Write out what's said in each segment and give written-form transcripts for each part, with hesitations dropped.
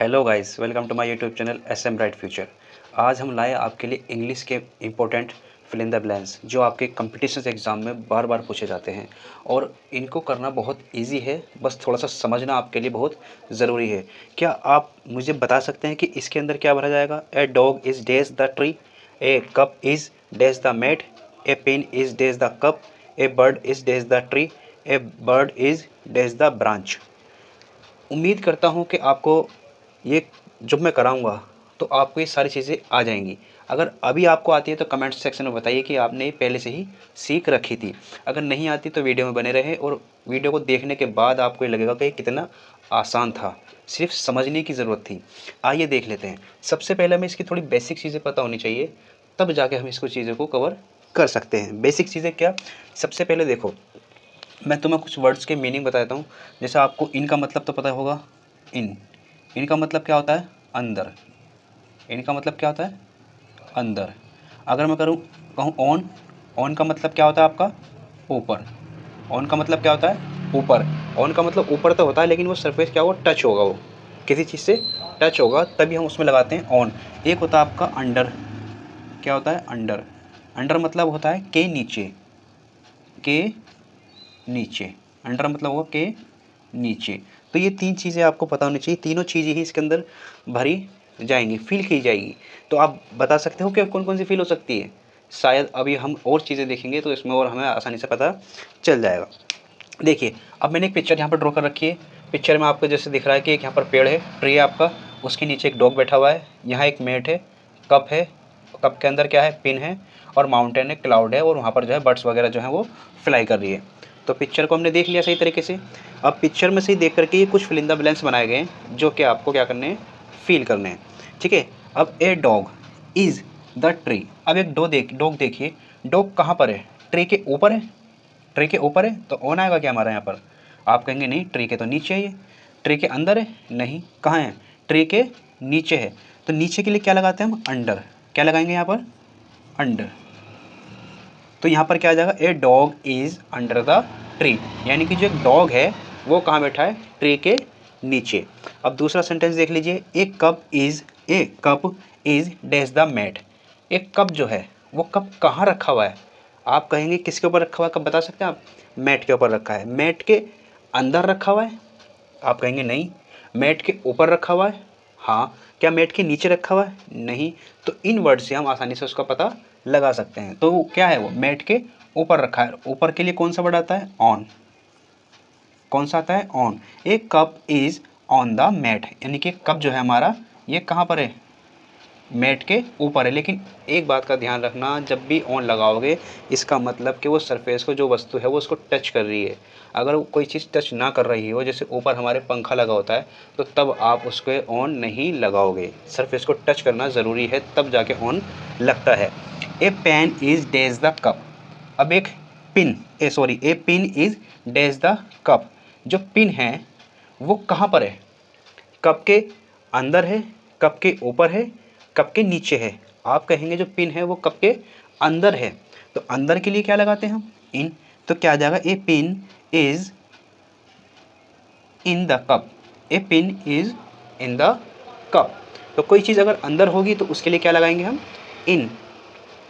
Hello guys, welcome to my YouTube channel SM bright future. आज हम लाए आपके लिए इंग्लिश के important fill in the blanks जो आपके कंपटीशन एग्ज़ाम में बार बार पूछे जाते हैं और इनको करना बहुत इजी है। बस थोड़ा सा समझना आपके लिए बहुत ज़रूरी है। क्या आप मुझे बता सकते हैं कि इसके अंदर क्या भरा जाएगा? A dog is dash the tree, a cup is dash the mat, a pen is dash the cup, a bird is dash the tree, a bird is dash the branch. उम्मीद करता हूँ कि आपको ये जब मैं कराऊंगा तो आपको ये सारी चीज़ें आ जाएंगी। अगर अभी आपको आती है तो कमेंट सेक्शन में बताइए कि आपने ये पहले से ही सीख रखी थी। अगर नहीं आती तो वीडियो में बने रहे और वीडियो को देखने के बाद आपको ये लगेगा कि ये कितना आसान था, सिर्फ समझने की ज़रूरत थी। आइए देख लेते हैं। सबसे पहले हमें इसकी थोड़ी बेसिक चीज़ें पता होनी चाहिए, तब जाके हम इसको चीज़ों को कवर कर सकते हैं। बेसिक चीज़ें क्या? सबसे पहले देखो, मैं तुम्हें कुछ वर्ड्स के मीनिंग बता देता हूँ। जैसे आपको इन का मतलब तो पता होगा। इन का मतलब क्या होता है? अंदर। इन का मतलब क्या होता है? अंदर। अगर मैं कहूँ ऑन का मतलब क्या होता है आपका? ऊपर। ऑन का मतलब क्या होता है? ऊपर। ऑन का मतलब ऊपर तो होता है, लेकिन वो सरफेस क्या होगा? टच होगा, वो किसी चीज़ से टच होगा तभी हम उसमें लगाते हैं ऑन। एक होता है आपका अंडर। क्या होता है? अंडर। अंडर मतलब होता है के नीचे। के नीचे। अंडर मतलब होगा के नीचे। तो ये तीन चीज़ें आपको पता होनी चाहिए। तीनों चीज़ें ही इसके अंदर भरी जाएंगी, फिल की जाएगी। तो आप बता सकते हो कि कौन कौन सी फिल हो सकती है? शायद अभी हम और चीज़ें देखेंगे तो इसमें और हमें आसानी से पता चल जाएगा। देखिए, अब मैंने एक पिक्चर यहाँ पर ड्रॉ कर रखी है। पिक्चर में आपको जैसे दिख रहा है कि एक यहाँ पर पेड़ है, ट्री है आपका, उसके नीचे एक डॉग बैठा हुआ है, यहाँ एक मेट है, कप है, कप के अंदर क्या है? पिन है, और माउंटेन है, क्लाउड है, और वहाँ पर जो है बर्ड्स वगैरह जो है वो फ्लाई कर रही है। तो पिक्चर को हमने देख लिया सही तरीके से। अब पिक्चर में से ही देख करके ये कुछ फिल इन द ब्लैंक्स बनाए गए हैं जो कि आपको क्या करने हैं? फील करने हैं। ठीक है। अब ए डॉग इज़ द ट्री। अब एक डॉग देखिए, डॉग कहाँ पर है? ट्री के ऊपर है। ट्री के ऊपर है तो ऑन आएगा क्या हमारा यहाँ पर? आप कहेंगे नहीं, ट्री के तो नीचे है ये। ट्री के अंदर है? नहीं। कहाँ है? ट्री के नीचे है। तो नीचे के लिए क्या लगाते हैं हम? अंडर। क्या लगाएंगे यहाँ पर? अंडर। तो यहाँ पर क्या आ जाएगा? A dog is under the tree. यानी कि जो एक डॉग है वो कहाँ बैठा है? ट्री के नीचे। अब दूसरा सेंटेंस देख लीजिए। A cup is dash the mat. एक कप जो है वो कप कहाँ रखा हुआ है? आप कहेंगे किसके ऊपर रखा हुआ है? कब बता सकते हैं आप? मैट के ऊपर रखा है। मैट के अंदर रखा हुआ है? आप कहेंगे नहीं। मैट के ऊपर रखा हुआ है? हाँ। क्या मैट के नीचे रखा हुआ है? नहीं। तो इन वर्ड से हम आसानी से उसका पता लगा सकते हैं। तो वो क्या है? वो मैट के ऊपर रखा है। ऊपर के लिए कौन सा वर्ड आता है? ऑन। कौन सा आता है? On. A cup is on the mat, यानी कि कप जो है हमारा ये कहाँ पर है? मैट के ऊपर है। लेकिन एक बात का ध्यान रखना, जब भी ऑन लगाओगे इसका मतलब कि वो सरफेस को, जो वस्तु है वो उसको टच कर रही है। अगर कोई चीज़ टच ना कर रही हो, जैसे ऊपर हमारे पंखा लगा होता है, तो तब आप उसको ऑन नहीं लगाओगे। सरफेस को टच करना ज़रूरी है, तब जाके ऑन लगता है। A pen is dash the cup. अब एक a pin is dash the cup. जो पिन है वो कहाँ पर है? कप के अंदर है, कप के ऊपर है, कप के नीचे है? आप कहेंगे जो पिन है वो कप के अंदर है। तो अंदर के लिए क्या लगाते हैं हम? इन। तो क्या आ जाएगा? A pin is in the cup. A pin is in the cup. तो कोई चीज़ अगर अंदर होगी तो उसके लिए क्या लगाएंगे हम? इन।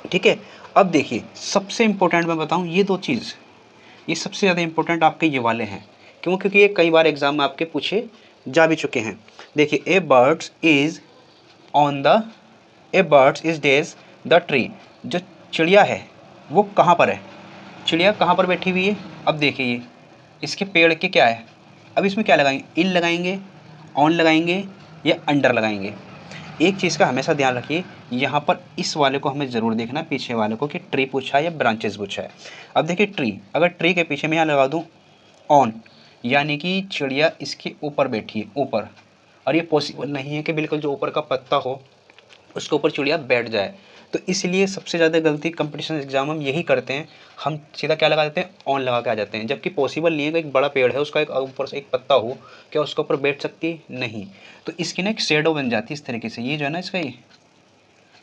ठीक है। अब देखिए, सबसे इंपॉर्टेंट मैं बताऊं, ये दो चीज़, ये सबसे ज़्यादा इंपॉर्टेंट आपके ये वाले हैं। क्यों? क्योंकि ये कई बार एग्जाम में आपके पूछे जा भी चुके हैं। देखिए, a birds is dash the tree. जो चिड़िया है वो कहाँ पर है? चिड़िया कहाँ पर बैठी हुई है? अब देखिए, ये इसके पेड़ के क्या है? अब इसमें क्या लगाएंगे? इन लगाएंगे, ऑन लगाएंगे, या अंडर लगाएंगे? एक चीज़ का हमेशा ध्यान रखिए, यहाँ पर इस वाले को हमें ज़रूर देखना, पीछे वाले को, कि ट्री पूछा है या ब्रांचेस पूछा है। अब देखिए, ट्री, अगर ट्री के पीछे मैं यहाँ लगा दूँ ऑन, यानी कि चिड़िया इसके ऊपर बैठी है, ऊपर। और ये पॉसिबल नहीं है कि बिल्कुल जो ऊपर का पत्ता हो उसके ऊपर चिड़िया बैठ जाए। तो इसलिए सबसे ज़्यादा गलती कंपटीशन एग्जाम हम यही करते हैं, हम सीधा क्या लगा देते हैं? ऑन लगा के आ जाते हैं। जबकि पॉसिबल नहीं है कि एक बड़ा पेड़ है, उसका एक ऊपर से एक पत्ता हो, क्या उसके ऊपर बैठ सकती है? नहीं। तो इसकी ना एक शेडो बन जाती है इस तरीके से। ये जो है ना इसका, ये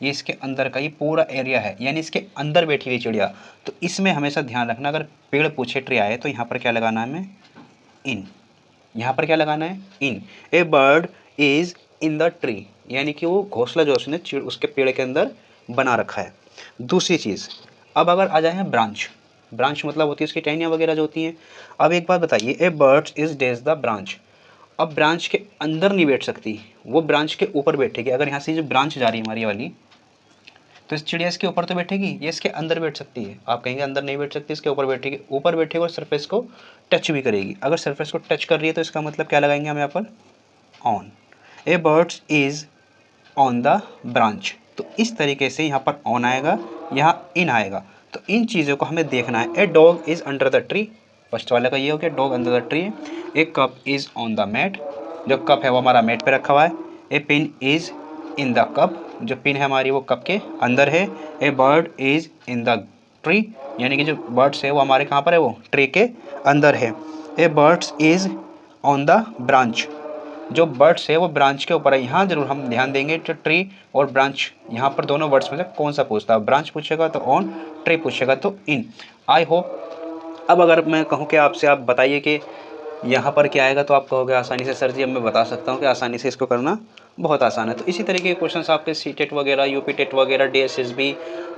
इसके अंदर का ये पूरा एरिया है, यानी इसके अंदर बैठी हुई चिड़िया। तो इसमें हमेशा ध्यान रखना, अगर पेड़ पूछे ट्री आए तो यहाँ पर क्या लगाना है हमें? इन। यहाँ पर क्या लगाना है? In. A bird is in the tree, यानी कि वो घोंसला जो उसने उसके पेड़ के अंदर बना रखा है। दूसरी चीज़, अब अगर आ जाए ब्रांच, ब्रांच मतलब होती है उसकी टहनियाँ वगैरह जो होती हैं। अब एक बात बताइए, a bird is dash the branch. अब ब्रांच के अंदर नहीं बैठ सकती, वो ब्रांच के ऊपर बैठेगी। अगर यहाँ से जो ब्रांच जा रही है हमारी वाली, तो इस चिड़िया इसके ऊपर तो बैठेगी, ये इसके अंदर बैठ सकती है। आप कहेंगे अंदर नहीं बैठ सकती, इसके ऊपर बैठेगी, ऊपर बैठेगी और सरफेस को टच भी करेगी। अगर सरफेस को टच कर रही है तो इसका मतलब क्या लगाएंगे हम यहाँ पर, on. A birds is on the branch. तो इस तरीके से यहाँ पर ऑन आएगा, यहाँ इन आएगा। तो इन चीज़ों को हमें देखना है। A dog is under the tree, first वाले का ये हो गया, dog under the tree. A cup is on the mat, जो कप है वो हमारा मैट पे रखा हुआ है। A pin is in the cup, जो पिन है हमारी वो कप के अंदर है। A bird is in the tree, यानी कि जो बर्ड्स है वो हमारे कहाँ पर है, वो ट्री के अंदर है। A birds is on the branch, जो बर्ड्स है वो ब्रांच के ऊपर है। यहाँ जरूर हम ध्यान देंगे, जो ट्री और ब्रांच, यहाँ पर दोनों वर्ड्स में से कौन सा पूछता है, ब्रांच पूछेगा तो ऑन, ट्री पूछेगा तो इन। आई होप अब अगर मैं कहूँ कि आपसे आप बताइए कि यहाँ पर क्या आएगा, तो आप कहोगे आसानी से सर जी अब मैं बता सकता हूँ कि आसानी से इसको करना बहुत आसान है। तो इसी तरीके के क्वेश्चन आपके सी टेट वगैरह, यूपी टेट वगैरह, DSSB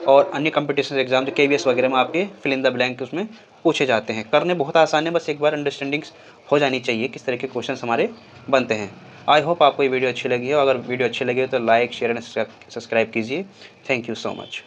और अन्य कंपटीशन एग्जाम जो KVS वगैरह में आपके फिल इन द ब्लैंक उसमें पूछे जाते हैं। करने बहुत आसान है, बस एक बार अंडरस्टैंडिंग्स हो जानी चाहिए किस तरह के क्वेश्चन हमारे बनते हैं। आई होप आपको ये वीडियो अच्छी लगी हो। अगर वीडियो अच्छी लगी हो तो लाइक, शेयर एंड सब्सक्राइब कीजिए। Thank you so much.